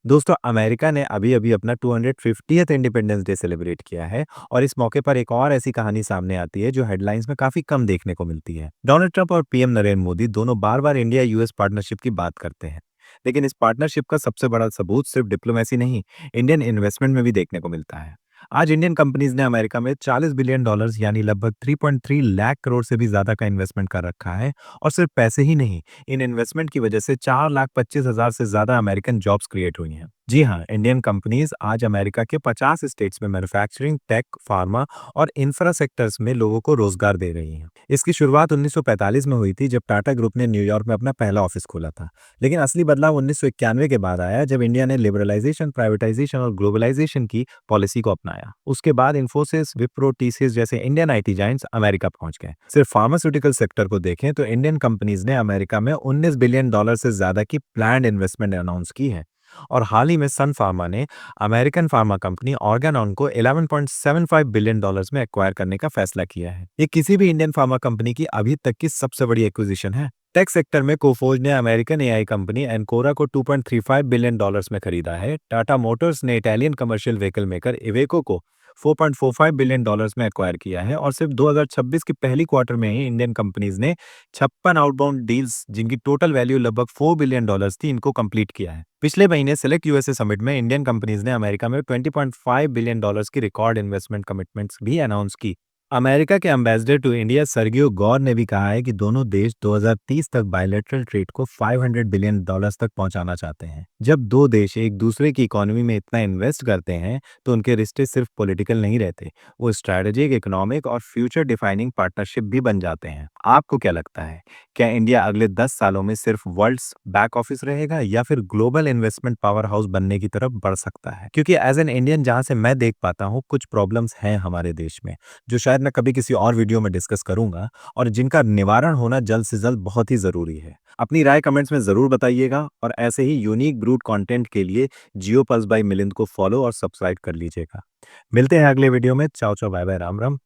दोस्तों अमेरिका ने अभी-अभी अपना 250th इंडिपेंडेंस डे सेलिब्रेट किया है और इस मौके पर एक और ऐसी कहानी सामने आती है जो हेडलाइंस में काफी कम देखने को मिलती है। डोनाल्ड ट्रंप और पीएम नरेंद्र मोदी दोनों बार-बार इंडिया यूएस पार्टनरशिप की बात करते हैं। लेकिन इस पार्टनरशिप का सबसे बड़ा सबूत सिर्फ डिप्लोमेसी नहीं, इंडियन इन्वेस्टमेंट में भी देखने को मिलता है। आज इंडियन कंपनीज ने अमेरिका में 40 बिलियन डॉलर्स यानी लगभग 3.3 लाख करोड़ से भी ज्यादा का इन्वेस्टमेंट कर रखा है। और सिर्फ पैसे ही नहीं, इन इन्वेस्टमेंट की वजह से 4,25,000 से ज्यादा अमेरिकन जॉब्स क्रिएट हुई हैं। जी हाँ, इंडियन कंपनीज आज अमेरिका के 50 स्टेट्स में मैन्युफैक्चरिंग, टेक, फार्मा और इंफ्रा सेक्टर्स में लोगों को रोजगार दे रही हैं। इसकी शुरुआत 1945 में हुई थी जब टाटा ग्रुप ने न्यूयॉर्क में अपना पहला ऑफिस खोला था। लेकिन असली बदलाव 1991 के बाद आया जब इंडिया ने लिबरलाइजेशन, प्राइवेटाइजेशन और ग्लोबलाइजेशन की पॉलिसी को अपनाया। उसके बाद इन्फोसिस, विप्रो, टीसीएस जैसे इंडियन आईटी जायंट्स अमेरिका पहुंच गए। सिर्फ फार्मास्यूटिकल सेक्टर को देखें तो इंडियन कंपनीज ने अमेरिका में 19 बिलियन डॉलर से ज्यादा की प्लान्ड इन्वेस्टमेंट अनाउंस की है। और हाल ही में सन फार्मा ने अमेरिकन फार्मा कंपनी ऑर्गेनॉन को 11.75 बिलियन डॉलर्स में एक्वायर करने का फैसला किया है। ये किसी भी इंडियन फार्मा कंपनी की अभी तक की सबसे बड़ी एक्विजिशन है। टेक सेक्टर में कोफोर्ज ने अमेरिकन एआई कंपनी एनकोरा को 2.35 बिलियन डॉलर्स में खरीदा है। टाटा मोटर्स ने Italian commercial vehicle maker Iveco को 4.45 बिलियन डॉलर्स में एक्वायर किया है। और सिर्फ 2026 की पहली क्वार्टर में ही इंडियन कंपनीज ने 56 आउटबाउंड डील्स जिनकी टोटल वैल्यू लगभग 4 बिलियन डॉलर्स थी, इनको कंप्लीट किया है। पिछले महीने सेलेक्ट यूएसए समिट में इंडियन कंपनीज ने अमेरिका में 20.5 बिलियन डॉलर्स की रिकॉर्ड इन्वेस्टमेंट कमिटमेंट्स भी अनाउंस की। अमेरिका के एम्बेसडर टू इंडिया सर्गियो गौर ने भी कहा है कि दोनों देश 2030 तक बायलैटरल ट्रेड को 500 बिलियन डॉलर्स तक पहुंचाना चाहते हैं। जब दो देश एक दूसरे की इकोनॉमी में इतना इन्वेस्ट करते हैं तो उनके रिश्ते सिर्फ पॉलिटिकल नहीं रहते, वो स्ट्रैटेजिक, इकोनॉमिक और फ्यूचर डिफाइनिंग पार्टनरशिप भी बन जाते हैं। आपको क्या लगता है, क्या इंडिया अगले 10 सालों में सिर्फ वर्ल्ड्स बैक ऑफिस रहेगा या फिर ग्लोबल इन्वेस्टमेंट पावर हाउस बनने की तरफ बढ़ सकता है? क्योंकि एज एन इंडियन जहां से मैं देख पाता हूँ, कुछ प्रॉब्लम्स हैं हमारे देश में जो शायद मैं कभी किसी और वीडियो में डिस्कस करूंगा और जिनका निवारण होना जल्द से जल्द बहुत ही जरूरी है। अपनी राय कमेंट्स में जरूर बताइएगा और ऐसे ही यूनिक ब्रूट कंटेंट के लिए जियो पल्स बाय मिलिंद को फॉलो और सब्सक्राइब कर लीजिएगा। मिलते हैं अगले वीडियो में। चाओ चाओ, बाय बाय, राम राम।